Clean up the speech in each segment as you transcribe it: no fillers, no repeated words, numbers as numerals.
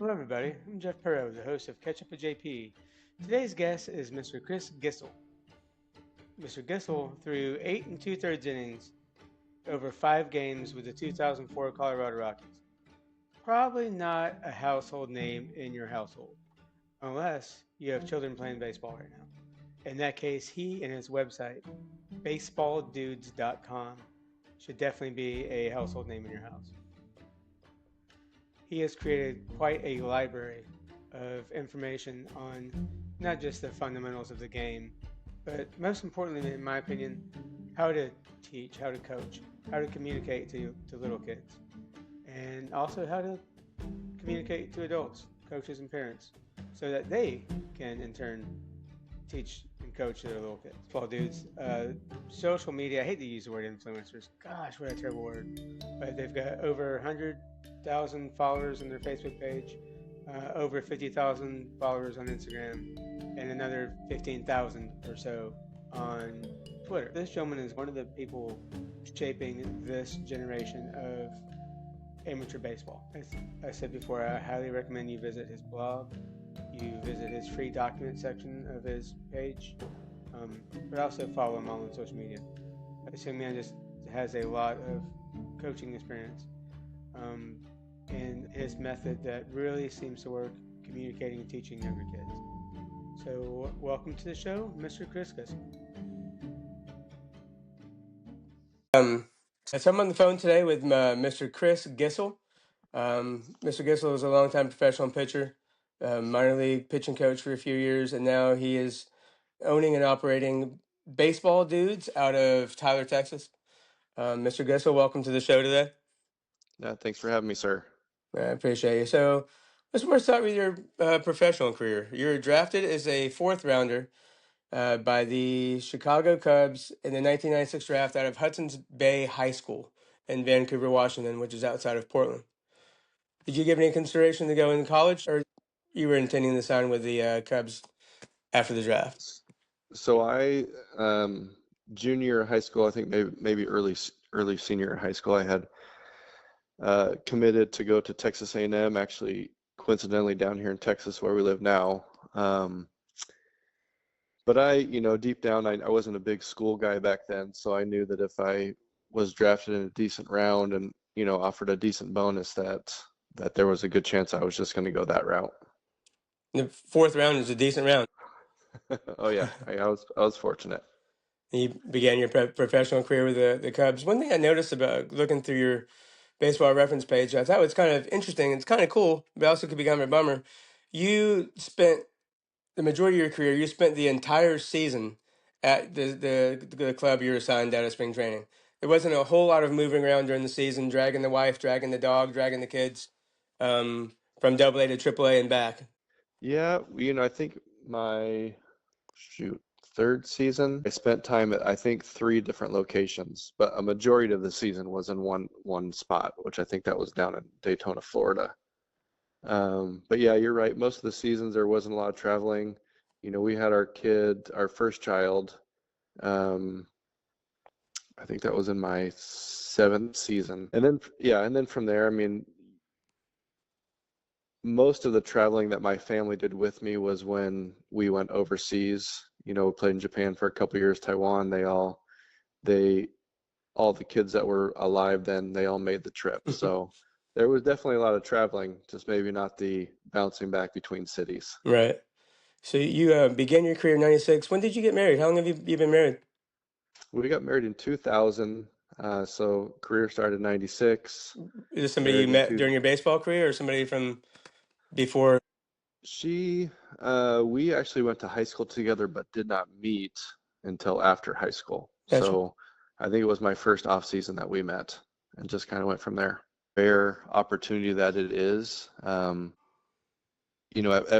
Hello, everybody. I'm Jeff Perot, the host of Catch Up with JP. Today's guest is Mr. Chris Gissell. Mr. Gissell threw 8 and 2/3 innings over 5 games with the 2004 Colorado Rockies. Probably not a household name in your household, unless you have children playing baseball right now. In that case, he and his website, baseballdudes.com, should definitely be a household name in your house. He has created quite a library of information on not just the fundamentals of the game, but most importantly, in my opinion, how to teach, how to coach, how to communicate to little kids, and also how to communicate to adults, coaches, and parents, so that they can in turn teach and coach their little kids. Well, dudes, social media, I hate to use the word influencers. Gosh, what a terrible word. But they've got over 100,000 followers on their Facebook page, over 50,000 followers on Instagram, and another 15,000 or so on Twitter. This gentleman is one of the people shaping this generation of amateur baseball. As I said before, I highly recommend you visit his blog. You visit his free document section of his page, but also follow him on social media. This young man just has a lot of coaching experience, and his method that really seems to work communicating and teaching younger kids. So, welcome to the show, Mr. Chris Gissell. So I'm on the phone today with Mr. Chris Gissell. Mr. Gissell is a longtime professional pitcher, minor league pitching coach for a few years, and now he is owning and operating Baseball Dudes out of Tyler, Texas. Mr. Gissell, welcome to the show today. Thanks for having me, sir. I appreciate you. So let's start with your professional career. You were drafted as a fourth rounder by the Chicago Cubs in the 1996 draft out of Hudson's Bay High School in Vancouver, Washington, which is outside of Portland. Did you give any consideration to go in college, or you were intending to sign with the Cubs after the draft? So I, junior year of high school, I think maybe early senior in high school, I had committed to go to Texas A&M, actually coincidentally down here in Texas where we live now. But I, deep down, I wasn't a big school guy back then, so I knew that if I was drafted in a decent round and, offered a decent bonus that there was a good chance I was just going to go that route. The fourth round is a decent round. Oh yeah, I was fortunate. You began your professional career with the Cubs. One thing I noticed about looking through your baseball reference page, I thought was kind of interesting. It's kind of cool, but also could be kind of a bummer. You spent the majority of your career, you spent the entire season at the club you were assigned out of spring training. There wasn't a whole lot of moving around during the season, dragging the wife, dragging the dog, dragging the kids from AA to AAA and back. Yeah, I think my third season, I spent time at I think 3 different locations, but a majority of the season was in one spot, which I think that was down in Daytona, Florida. But yeah, you're right. Most of the seasons there wasn't a lot of traveling. We had our first child. I think that was in my 7th season, and then from there, I mean, most of the traveling that my family did with me was when we went overseas. We played in Japan for a couple years, Taiwan. All the kids that were alive then, they all made the trip. So there was definitely a lot of traveling, just maybe not the bouncing back between cities. Right. So you began your career in 96. When did you get married? How long have you been married? We got married in 2000. So career started in 96. Is this somebody you met during your baseball career or somebody from before? We actually went to high school together, but did not meet until after high school. Gotcha. So I think it was my first off season that we met and just kind of went from there. Rare opportunity that it is. At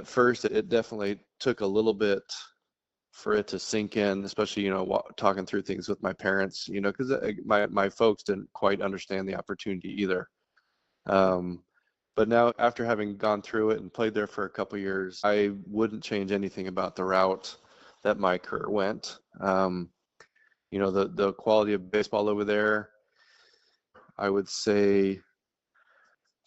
first it definitely took a little bit for it to sink in, especially, talking through things with my parents, because my folks didn't quite understand the opportunity either. But now, after having gone through it and played there for a couple years, I wouldn't change anything about the route that my career went. The quality of baseball over there, I would say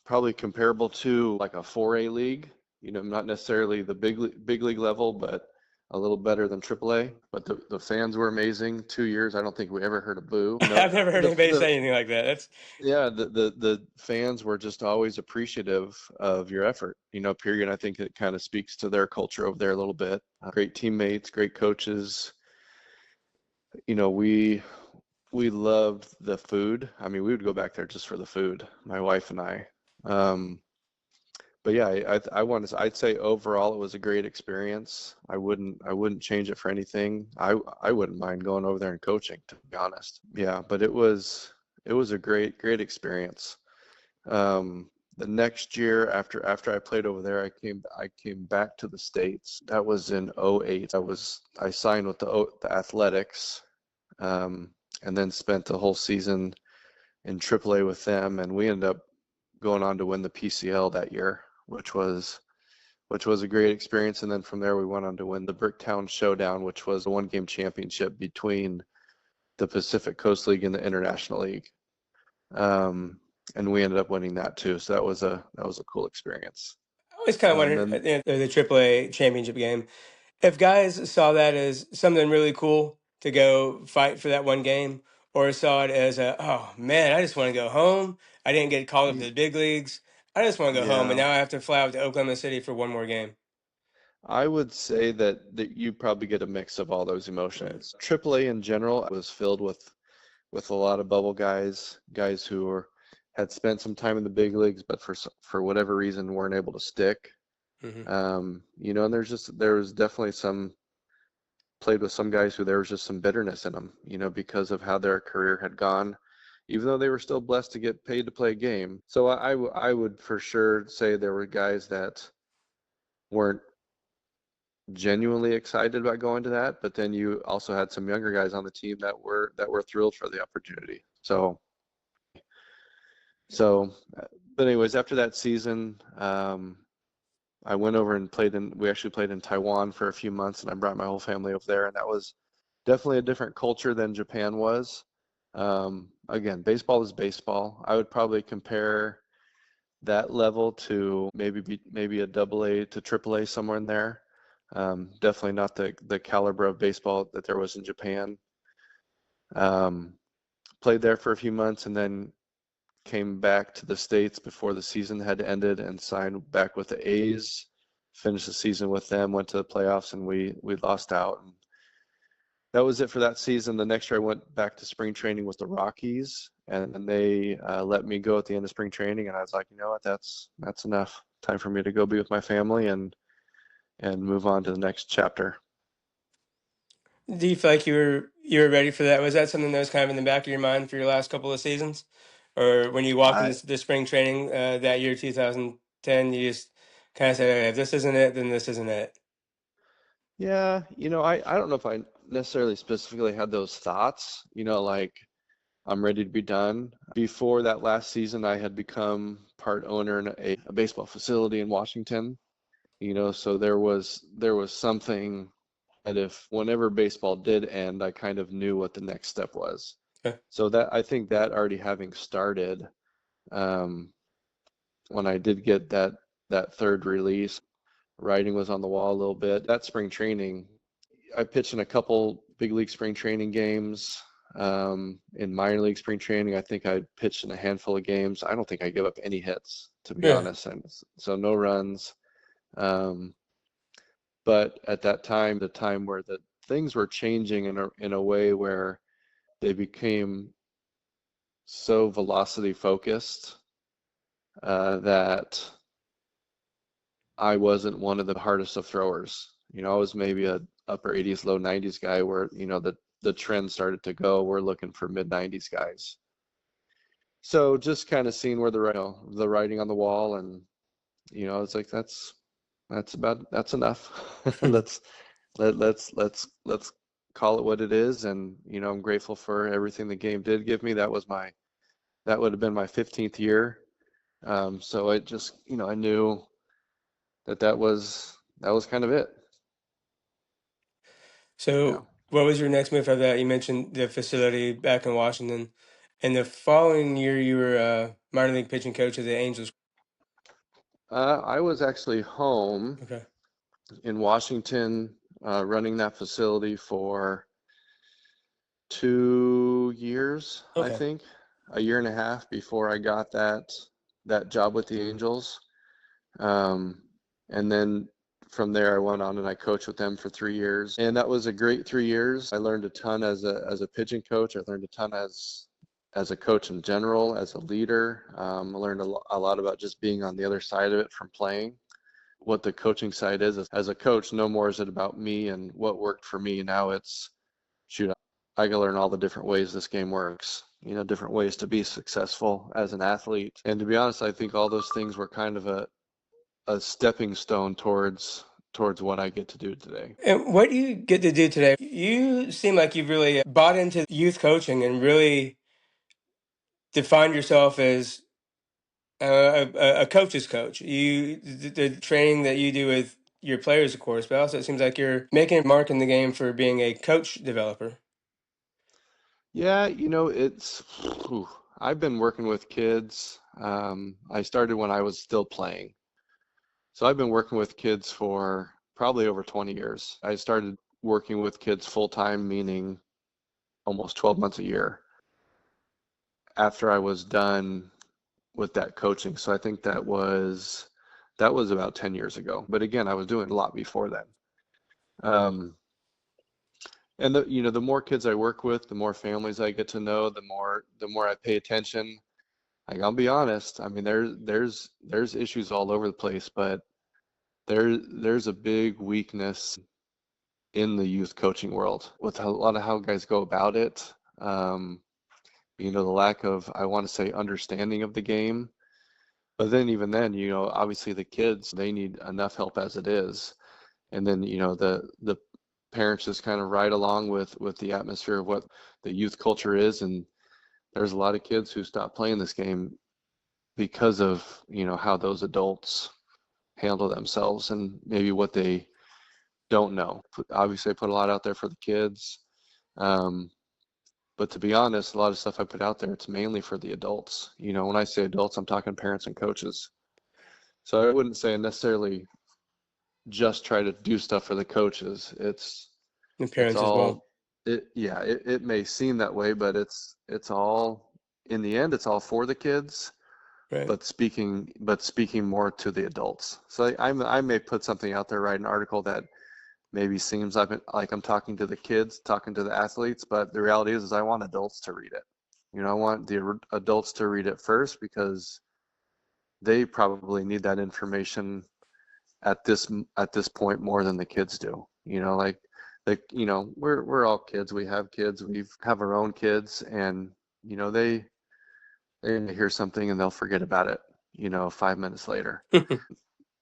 probably comparable to like a 4A league, not necessarily the big league level, but a little better than AAA. But the fans were amazing. 2 years, I don't think we ever heard a boo. I've never heard anybody The say anything like that. That's yeah, the fans were just always appreciative of your effort, period. I think it kind of speaks to their culture over there a little bit. Great teammates, great coaches. We loved the food. I mean, we would go back there just for the food, my wife and I. Um, but yeah, I'd say overall it was a great experience. I wouldn't change it for anything. I wouldn't mind going over there and coaching, to be honest. Yeah, but it was a great experience. The next year after I played over there, I came back to the States. That was in '08. I signed with the Athletics, and then spent the whole season in AAA with them, and we ended up going on to win the PCL that year, which was a great experience. And then from there, we went on to win the Bricktown Showdown, which was a one-game championship between the Pacific Coast League and the International League. And we ended up winning that too. So that was a cool experience. I always kind of And wondered then the AAA championship game. If guys saw that as something really cool to go fight for that one game, or saw it as oh man, I just want to go home. I didn't get called up to the big leagues. I just want to go home, and yeah, now I have to fly out to Oklahoma City for one more game. I would say that you probably get a mix of all those Right. emotions. AAA in general was filled with a lot of bubble guys who had spent some time in the big leagues, but for whatever reason weren't able to stick. Hmm. And there was definitely played with some guys who there was just some bitterness in them, because of how their career had gone, even though they were still blessed to get paid to play a game. So I would for sure say there were guys that weren't genuinely excited about going to that, but then you also had some younger guys on the team that were thrilled for the opportunity. So, but anyways, after that season, I went over and we actually played in Taiwan for a few months, and I brought my whole family over there, and that was definitely a different culture than Japan was. Again, baseball is baseball. I would probably compare that level to maybe a AA to AAA, somewhere in there. Definitely not the caliber of baseball that there was in Japan. Um, Played there for a few months and then came back to the States before the season had ended and signed back with the A's. Finished the season with them, went to the playoffs, and we lost out. And that was it for that season. The next year, I went back to spring training with the Rockies, and they let me go at the end of spring training. And I was like, you know what, that's enough. Time for me to go be with my family and move on to the next chapter. Do you feel like you were ready for that? Was that something that was kind of in the back of your mind for your last couple of seasons, or when you walked I into the spring training that year, 2010, you just kind of said, "Okay, if this isn't it, then this isn't it." Yeah, I don't know if I necessarily specifically had those thoughts, like I'm ready to be done. Before that last season, I had become part owner in a baseball facility in Washington, so there was something that if whenever baseball did end, I kind of knew what the next step was. Okay. So that I think that already having started, um, when I did get that third release, writing was on the wall a little bit. That spring training, I pitched in a couple big league spring training games. In minor league spring training, I think I pitched in a handful of games. I don't think I gave up any hits, to be Yeah. honest, and so no runs. Um, but at that time, the time where the things were changing in a way where they became so velocity focused, that I wasn't one of the hardest of throwers. I was maybe a upper 80s, low 90s guy where, the trend started to go. We're looking for mid 90s guys. So just kind of seeing where the writing on the wall, and it's like that's enough. Let's call it what it is. And I'm grateful for everything the game did give me. That would have been my 15th year. So it just, I knew that was kind of it. Yeah. So, what was your next move after that? You mentioned the facility back in Washington, and the following year you were minor league pitching coach of the Angels. I was actually home Okay. in Washington, running that facility for 2 years, I Okay. think, a year and a half before I got that job with the Angels. Um, and then from there, I went on and I coached with them for 3 years, and that was a great 3 years. I learned a ton as a pitching coach. I learned a ton as a coach in general, as a leader. I learned a lot about just being on the other side of it from playing. What the coaching side is as a coach, no more is it about me and what worked for me. Now it's, shoot, I can learn all the different ways this game works, different ways to be successful as an athlete. And to be honest, I think all those things were kind of a stepping stone towards what I get to do today. And what do you get to do today? You seem like you've really bought into youth coaching and really defined yourself as a coach's coach. The training that you do with your players, of course, but also it seems like you're making a mark in the game for being a coach developer. Yeah, I've been working with kids. I started when I was still playing. So I've been working with kids for probably over 20 years. I started working with kids full time, meaning almost 12 months a year after I was done with that coaching. So I think that was about 10 years ago. But again, I was doing a lot before then. Um, and the more kids I work with, the more families I get to know, the more I pay attention. Like, I'll be honest, I mean there's issues all over the place, but there's a big weakness in the youth coaching world with a lot of how guys go about it. Um, the lack of, I want to say, understanding of the game. But then even then, obviously the kids, they need enough help as it is. And then, the parents just kind of ride along with the atmosphere of what the youth culture is. And there's a lot of kids who stop playing this game because of, how those adults handle themselves and maybe what they don't know. Obviously, I put a lot out there for the kids. Um, but to be honest, a lot of stuff I put out there, it's mainly for the adults. When I say adults, I'm talking parents and coaches. So I wouldn't say necessarily just try to do stuff for the coaches. And It's parents as well. all yeah, it may seem that way, but it's all, in the end, it's all for the kids, Right. but speaking more to the adults. So I may put something out there, write an article that maybe seems like I'm talking to the kids, talking to the athletes, but the reality is I want adults to read it. I want the adults to read it first because they probably need that information at this point more than the kids do. We're all kids. We have kids. We have our own kids, and they may hear something and they'll forget about it. 5 minutes later.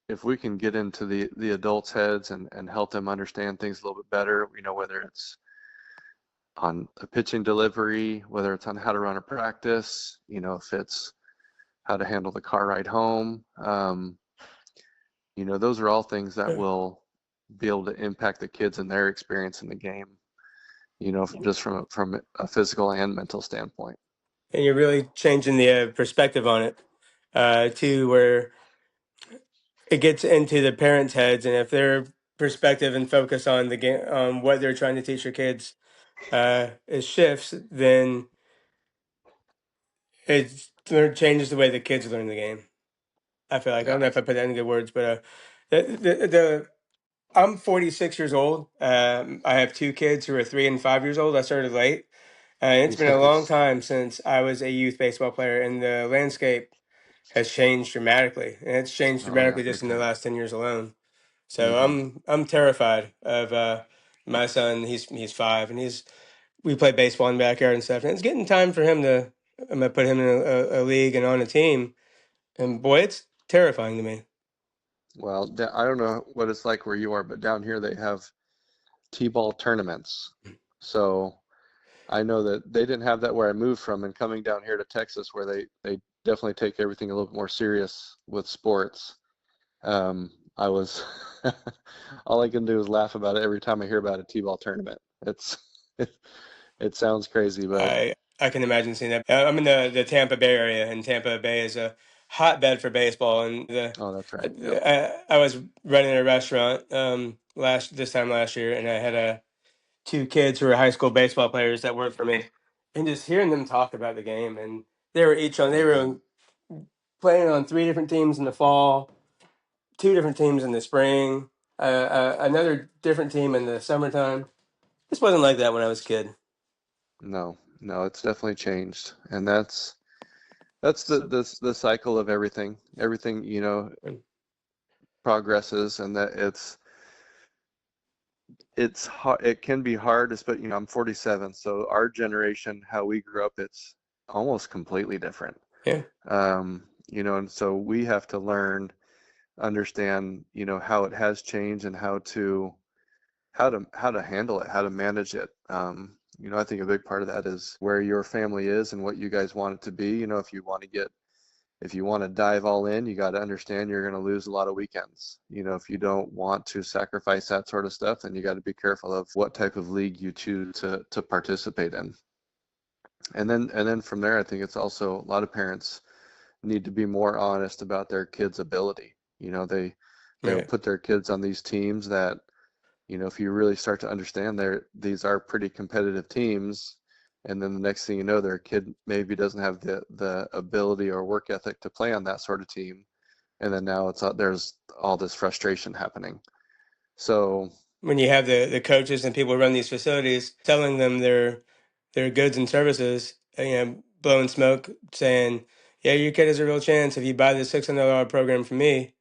If we can get into the adults' heads and help them understand things a little bit better, whether it's on a pitching delivery, whether it's on how to run a practice, if it's how to handle the car ride home, those are all things that will be able to impact the kids and their experience in the game, just from a physical and mental standpoint. And you're really changing the perspective on it to where it gets into the parents' heads, and if their perspective and focus on the game, on what they're trying to teach their kids, it shifts, then it changes the way the kids learn the game. I feel like I Yeah. don't know if I put that in good words, but the I'm 46 years old. I have two kids who are 3 and 5 years old. I started late. It's been a long Yes. time since I was a youth baseball player, and the landscape has changed dramatically. And it's changed Oh yeah, dramatically just big in the time. last 10 years alone. So Hmm. I'm terrified of my son. He's 5, and we play baseball in the backyard and stuff. And it's getting time for him to. I'm gonna put him in a league and on a team. And boy, it's terrifying to me. Well, I don't know what it's like where you are, but down here they have T-ball tournaments. So I know that they didn't have that where I moved from, and coming down here to Texas where they definitely take everything a little bit more serious with sports. I was all I can do is laugh about it every time I hear about a T-ball tournament. It sounds crazy, but I can imagine seeing that. I'm in the Tampa Bay area, and Tampa Bay is a hotbed for baseball. And Oh, that's right. Yep. I was running a restaurant this time last year, and I had two kids who were high school baseball players that worked for me, and just hearing them talk about the game, and they Hmm. were playing on three different teams in the fall, two different teams in the spring, another different team in the summertime. This wasn't like that when I was a kid. No, no, it's definitely changed, and that's the cycle of everything. Everything, progresses, and that it's hard. It can be hard, but I'm 47, so our generation, how we grew up, it's almost completely different. Yeah, And so we have to learn, understand, how it has changed and how to handle it, how to manage it. I think a big part of that is where your family is and what you guys want it to be. If you want to dive all in, you got to understand you're going to lose a lot of weekends. If you don't want to sacrifice that sort of stuff, then you got to be careful of what type of league you choose to participate in. And then from there, I think it's also a lot of parents need to be more honest about their kids' ability. They'll right. put their kids on these teams that, if you really start to understand these are pretty competitive teams, and then the next thing you know, their kid maybe doesn't have the ability or work ethic to play on that sort of team, and then now there's all this frustration happening. So When you have the coaches and people who run these facilities telling them their goods and services, blowing smoke, saying, "Yeah, your kid has a real chance if you buy this $600 program from me."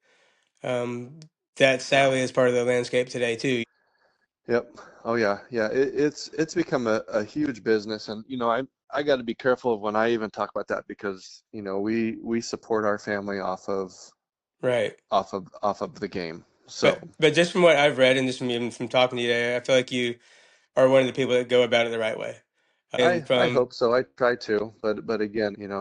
Um, that yeah, sadly is part of the landscape today too. yep, oh yeah, yeah. It's become a huge business, and I got to be careful of when I even talk about that because we support our family Right. off of the game. So But just from what I've read and just from even from talking to you today, I feel like you are one of the people that go about it the right way. And I from hope so. I try to, but again, and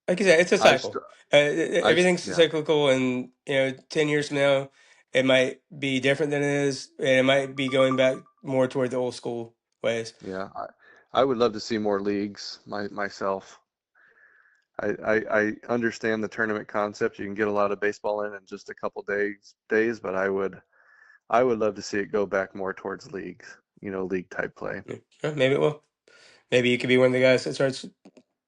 like you said, it's a I str cycle. Everything's yeah, cyclical, and 10 years from now, it might be different than it is, and it might be going back more toward the old school ways. yeah. I would love to see more leagues myself. I understand the tournament concept. You can get a lot of baseball in just a couple days, but I would love to see it go back more towards leagues, league type play. Yeah. Maybe it will. Maybe you could be one of the guys that starts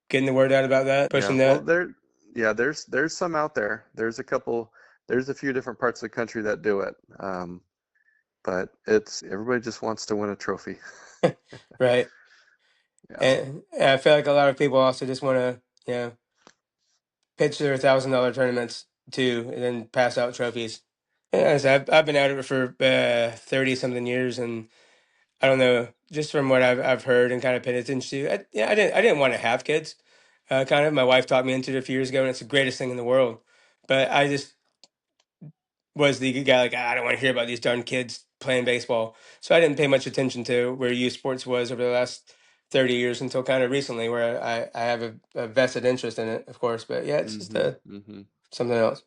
getting the word out about that, Yeah, pushing well, that. yeah, there's some out there. There's a few different parts of the country that do it. But it's everybody just wants to win a trophy. Right. Yeah, And I feel like a lot of people also just want to, pitch their $1,000 tournaments too, and then pass out trophies. Yeah, so I've been at it for 30 something years, and I don't know, just from what I've heard and kind of paid attention to. I didn't want to have kids. Kind of, my wife talked me into it a few years ago, and it's the greatest thing in the world. But I just was the guy like, I don't want to hear about these darn kids playing baseball. So I didn't pay much attention to where youth sports was over the last 30 years until kind of recently, where I have a vested interest in it, of course. But yeah, it's just hmm. something else.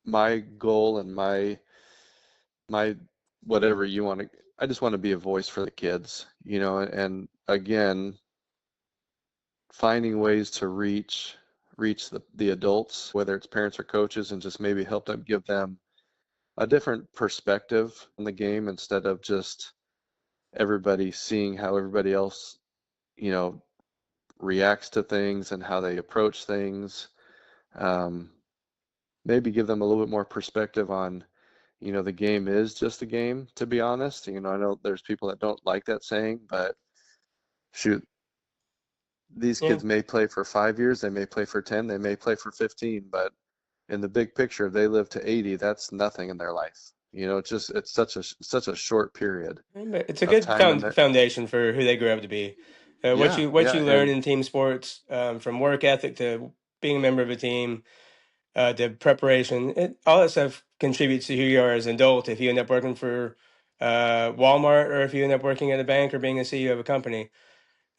My goal and my whatever you want to, I just want to be a voice for the kids, and again, finding ways to reach the adults, whether it's parents or coaches, and just maybe help them give them a different perspective on the game instead of just everybody seeing how everybody else, you know, reacts to things and how they approach things. Um, Maybe give them a little bit more perspective on, the game is just a game, to be honest. I know there's people that don't like that saying, but shoot, these Yeah. kids may play for 5 years, they may play for 10, they may play for 15, but in the big picture, if they live to 80, that's nothing in their life. It's such a short period But it's a of good time, and that, foundation for who they grew up to be. What yeah, you yeah, learn and in team sports, from work ethic to being a member of a team, to preparation, all that stuff contributes to who you are as an adult. If you end up working for Walmart, or if you end up working at a bank or being a CEO of a company,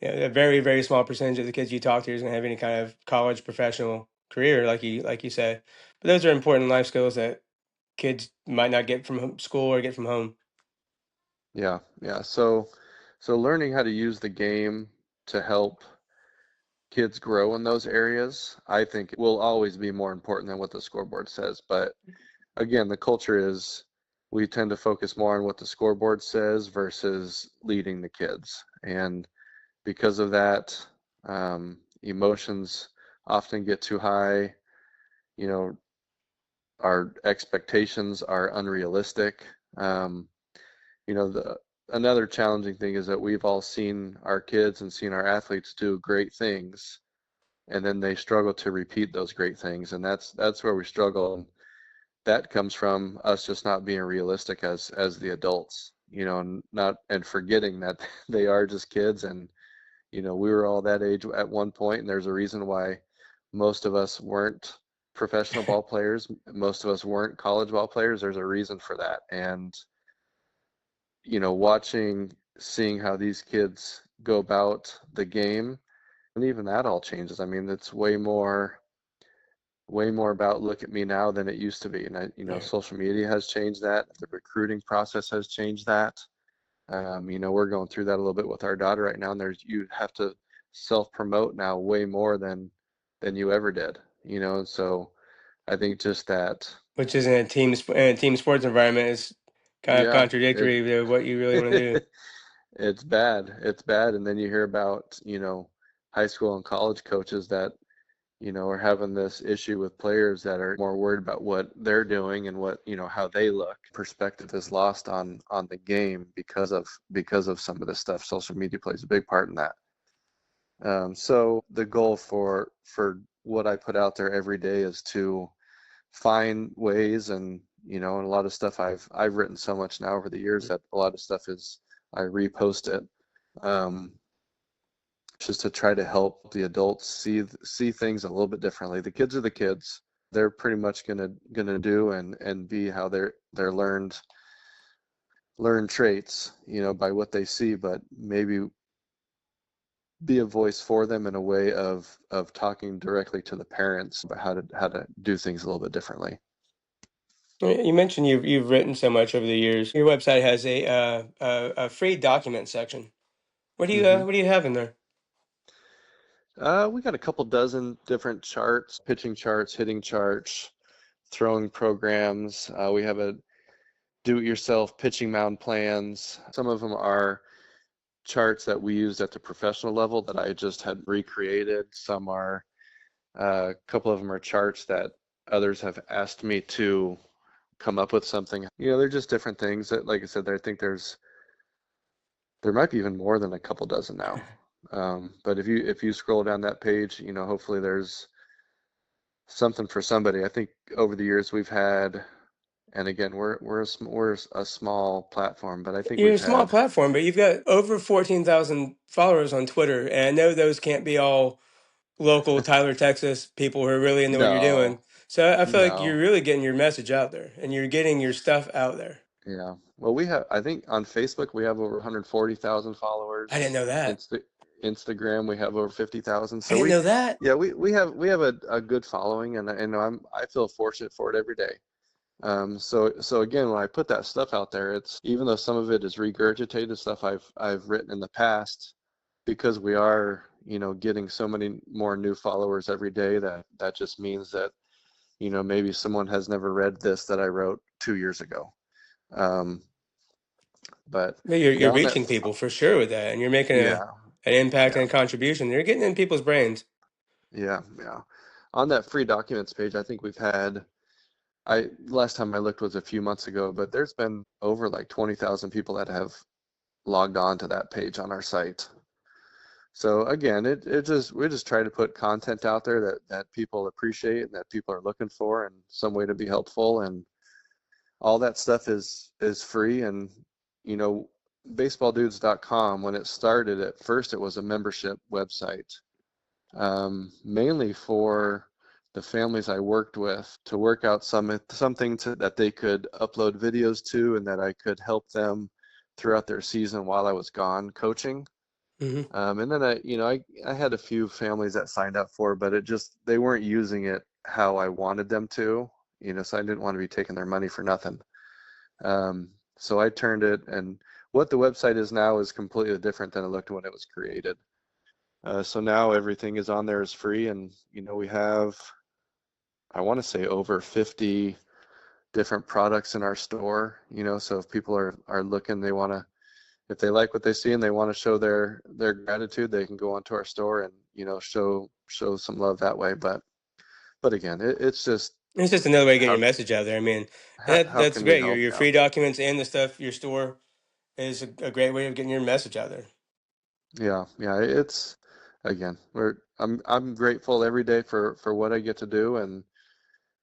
a very very small percentage of the kids you talk to is going to have any kind of college professional career, like you said. But those are important life skills that kids might not get from school or get from home. yeah, yeah. So learning how to use the game to help kids grow in those areas, I think it will always be more important than what the scoreboard says. But again, the culture is we tend to focus more on what the scoreboard says versus leading the kids. And because of that, emotions often get too high. You know, our expectations are unrealistic. You know, another challenging thing is that we've all seen our kids and seen our athletes do great things, and then they struggle to repeat those great things, and that's where we struggle. And that comes from us just not being realistic as the adults, you know, and forgetting that they are just kids. And you know, we were all that age at one point, and there's a reason why most of us weren't professional ball players. Most of us weren't college ball players. There's a reason for that. And, you know, seeing how these kids go about the game, and even that all changes. I mean, it's way more about look at me now than it used to be. And you know, Yeah. social media has changed that. The recruiting process has changed that. You know, we're going through that a little bit with our daughter right now, and you have to self-promote now way more than you ever did. You know, and so I think just that, Which is in a team sports environment is kind of yeah, contradictory to what you really want to do. it's bad. It's bad. And then you hear about, you know, high school and college coaches that, you know, are having this issue with players that are more worried about what they're doing and what, you know, how they look. Perspective is lost on the game because of some of this stuff. Social media plays a big part in that. So the goal for what I put out there every day is to find ways, and you know, and a lot of stuff I've written so much now over the years that a lot of stuff is I repost it. Um, just to try to help the adults see things a little bit differently. The kids are the kids. They're pretty much gonna do and be how they're learn traits, you know, by what they see, but maybe be a voice for them in a way of talking directly to the parents about how to do things a little bit differently. You mentioned you've written so much over the years. Your website has a free document section. Hmm. What do you have in there? We got a couple dozen different charts, pitching charts, hitting charts, throwing programs. We have a do-it-yourself pitching mound plans. Some of them are charts that we used at the professional level that I just had recreated. Some are a couple of them are charts that others have asked me to come up with something. You know, they're just different things that, like I said, I think there might be even more than a couple dozen now. But if you scroll down that page, you know, hopefully there's something for somebody. I think over the years we've had, and again, we're a small platform, but I think You're a we've small had, platform, but you've got over 14,000 followers on Twitter, and I know those can't be all local Tyler, Texas people who are really into what you're doing. no, So I feel like you're no. really getting your message out there, and you're getting your stuff out there. Yeah. Well, I think on Facebook we have over 140,000 I didn't followers. know that. Instagram we have over 50,000. I So didn't know that. yeah, we have a good following, and I feel fortunate for it every day. So again, when I put that stuff out there, it's even though some of it is regurgitated stuff I've written in the past, because we are, you know, getting so many more new followers every day, that just means that, you know, maybe someone has never read this that I wrote 2 years ago. Um, but But yeah, you're on that, reaching people for sure with that, and you're making yeah, an impact yeah, and a contribution. You're getting in people's brains. yeah. On that free documents page, I think we've had, I last time I looked was a few months ago, but there's been over like 20,000 people that have logged on to that page on our site. So again, it just we just try to put content out there that people appreciate and that people are looking for, and some way to be helpful, and all that stuff is free. And you know, baseballdudes.com, when it started, at first it was a membership website, mainly for the families I worked with to work out something that they could upload videos to, and that I could help them throughout their season while I was gone coaching. Hmm. And then I had a few families that signed up for it, but they weren't using it how I wanted them to, you know, so I didn't want to be taking their money for nothing. So I turned it, and what the website is now is completely different than it looked when it was created. So now everything is on there as free, and we have, I want to say, over 50 different products in our store. So if people are looking, if they like what they see and they want to show their gratitude, they can go onto our store and show some love that way. But again, it's just It's just another way to get how your message out there. I mean, how that's can we great. help? Your Yeah. free documents and the stuff your store is a great way of getting your message out there. Yeah, it's again, I'm grateful every day for what I get to do, and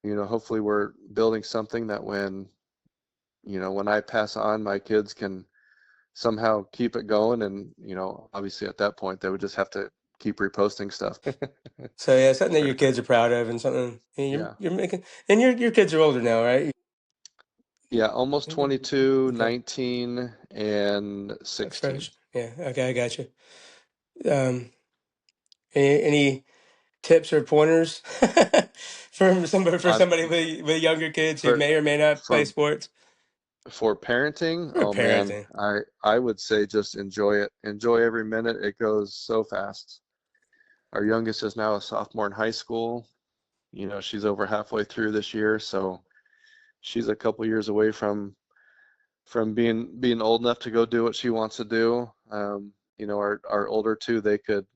hopefully we're building something that when I pass on, my kids can somehow keep it going, and obviously at that point they would just have to keep reposting stuff. So yeah, something that your kids are proud of, and something Yeah. you're making. And your kids are older now, right? Yeah, almost 22, Okay, 19, and that's 16. fresh. Yeah, okay, I got you. Um, any tips or pointers for Uh, somebody with younger kids who for may or may not play for sports for parenting, or oh man, parenting? I would say just enjoy it. Enjoy every minute. It goes so fast. Our youngest is now a sophomore in high school. She's over halfway through this year, so she's a couple years away from being old enough to go do what she wants to do. Our older two, they could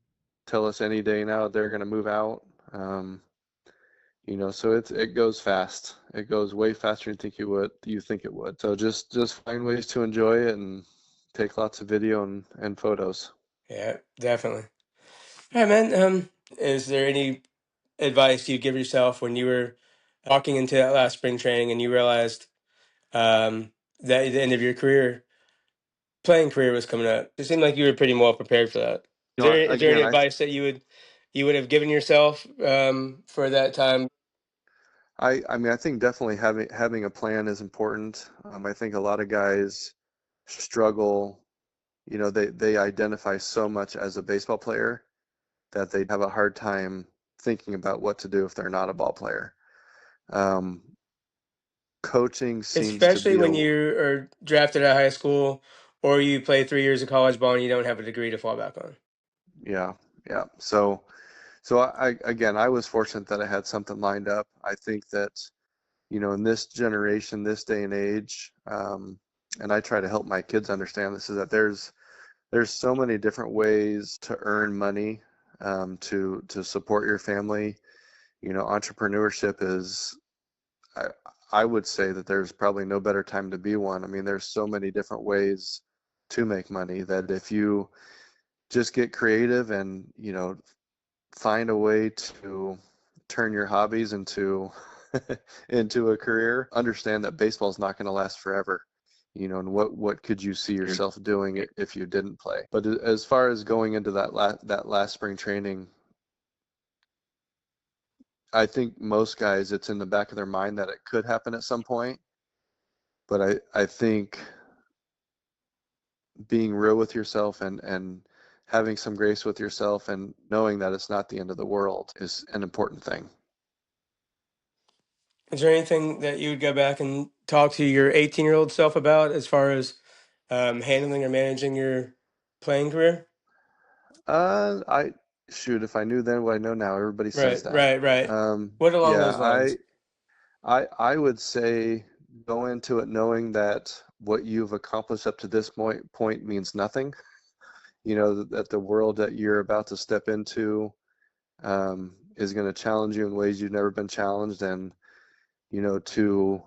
tell us any day now they're going to move out. So it goes fast. It goes way faster than you think it would. So just find ways to enjoy it and take lots of video and photos. Yeah, definitely. All right, man. Is there any advice you give yourself when you were walking into that last spring training and you realized that the end of your playing career was coming up? It seemed like you were pretty well prepared for that. Is there any Again, advice that you would have given yourself for that time? I mean, I think definitely having a plan is important. I think a lot of guys struggle. They identify so much as a baseball player that they have a hard time thinking about what to do if they're not a ball player. Um, Coaching seems to Especially be when you are drafted out of high school or you play 3 years of college ball and you don't have a degree to fall back on. yeah, yeah. So I was fortunate that I had something lined up. I think that, in this generation, this day and age, and I try to help my kids understand this, is that there's so many different ways to earn money, to support your family. Entrepreneurship is, I, I would say that there's probably no better time to be one. I mean, there's so many different ways to make money that if you just get creative and, find a way to turn your hobbies into into a career, understand that baseball is not going to last forever. And what could you see yourself doing if you didn't play? But as far as going into that last spring training, I think most guys, it's in the back of their mind that it could happen at some point. But I think being real with yourself and having some grace with yourself and knowing that it's not the end of the world is an important thing. Is there anything that you would go back and talk to your 18-year-old self about as far as handling or managing your playing career? I shoot, if I knew then what I know now, everybody says Right, that. right, right. What along Yeah, those lines? I would say go into it knowing that what you've accomplished up to this point means nothing. That the world that you're about to step into is going to challenge you in ways you've never been challenged, and to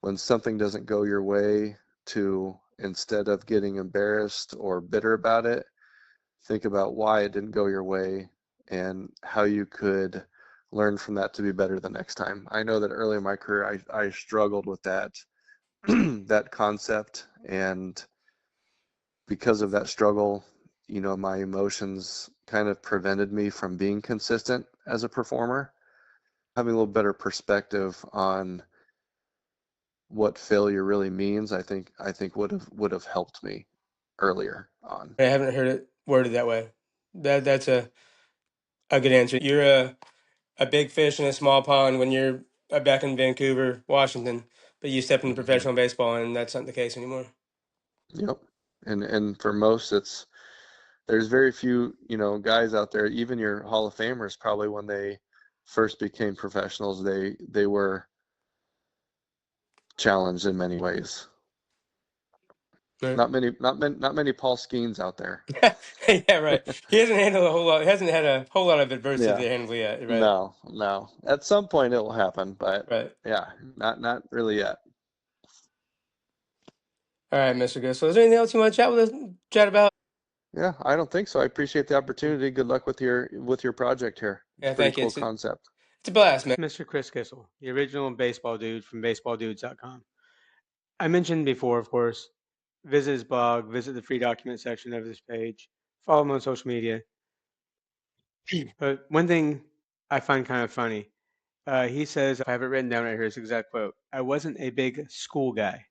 when something doesn't go your way, to instead of getting embarrassed or bitter about it, think about why it didn't go your way and how you could learn from that to be better the next time. I know that early in my career, I struggled with that that concept, and because of that struggle, my emotions kind of prevented me from being consistent as a performer. Having a little better perspective on what failure really means, I think would have helped me earlier on. I haven't heard it worded that way. That's a good answer. You're a big fish in a small pond when you're back in Vancouver, Washington, but you step into Hmm. professional baseball and that's not the case anymore. Yep. And for most, it's there's very few, guys out there, even your Hall of Famers, probably when they first became professionals, they were challenged in many ways. Right. Not many Paul Skeens out there. Yeah, right. He hasn't handled a whole lot. He hasn't had a whole lot of adversity Yeah. to handle yet. Right. No, no. At some point it will happen, but Right. yeah, not really yet. All right, Mr. Gissell. Is there anything else you want to chat about? Yeah, I don't think so. I appreciate the opportunity. Good luck with your project here. It's Yeah, a pretty thank you. cool concept. It's a blast, man. Mr. Chris Gissell, the original baseball dude from baseballdudes.com. I mentioned before, of course, visit his blog, visit the free document section of this page, follow him on social media. But one thing I find kind of funny, he says, I have it written down right here, his exact quote, I wasn't a big school guy.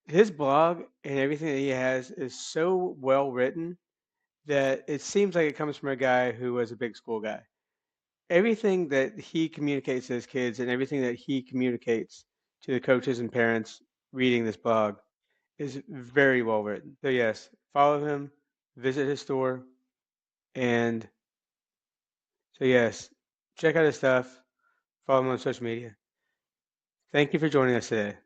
His blog and everything that he has is so well written that it seems like it comes from a guy who was a big school guy. Everything that he communicates to his kids and everything that he communicates to the coaches and parents reading this blog is very well written. So yes, follow him, visit his store, and so yes, check out his stuff, follow him on social media. Thank you for joining us today.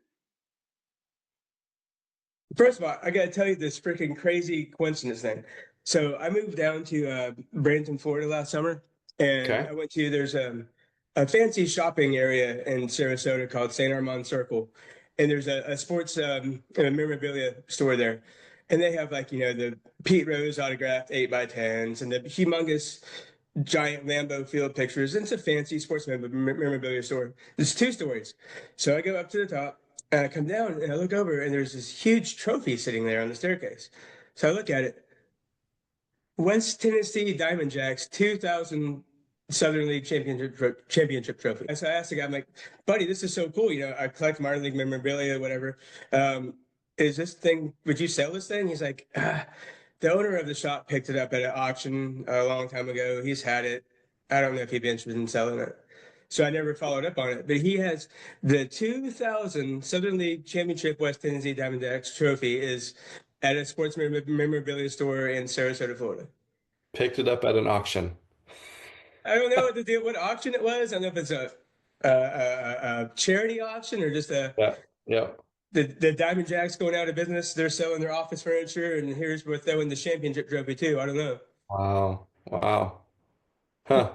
First of all, I got to tell you this freaking crazy coincidence thing. So I moved down to Bradenton, Florida last summer, and Okay. I went to there's a fancy shopping area in Sarasota called St. Armand Circle, and there's a sports a memorabilia store there, and they have like the Pete Rose autographed 8x10s and the humongous giant Lambeau Field pictures. And it's a fancy sports memorabilia store. There's 2 stories. So I go up to the top and I come down and I look over and there's this huge trophy sitting there on the staircase. So I look at it. West Tennessee Diamond Jacks 2000 Southern League championship trophy. So I asked the guy, I'm like, buddy, this is so cool. I collect minor league memorabilia, whatever. Is this thing, would you sell this thing? He's like, the owner of the shop picked it up at an auction a long time ago. He's had it. I don't know if he'd be interested in selling it. So I never followed up on it. But he has the 2000 Southern League Championship West Tennessee Diamondbacks trophy is at a sports memorabilia store in Sarasota, Florida. Picked it up at an auction. I don't know what auction it was. I don't know if it's a charity auction or just Yeah. the Diamondbacks going out of business. They're selling their office furniture, and here's we're throwing the championship trophy too. I don't know. Wow. Huh.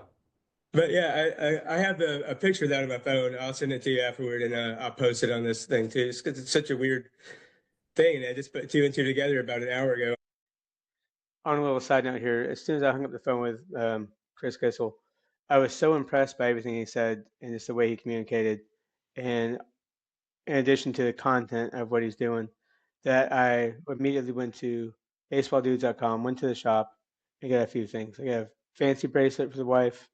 But yeah, I have a picture of that on my phone. I'll send it to you afterward, and I'll post it on this thing too. It's such a weird thing. I just put 2 and 2 together about an hour ago. On a little side note here, as soon as I hung up the phone with Chris Gissell, I was so impressed by everything he said and just the way he communicated. And in addition to the content of what he's doing, that I immediately went to baseballdudes.com, went to the shop, and got a few things. I got a fancy bracelet for the wife,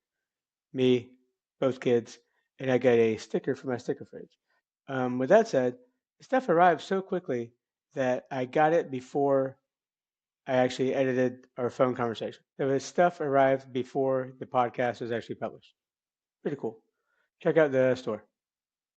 me, both kids, and I got a sticker for my sticker fridge. With that said, the stuff arrived so quickly that I got it before I actually edited our phone conversation. The stuff arrived before the podcast was actually published. Pretty cool. Check out the store.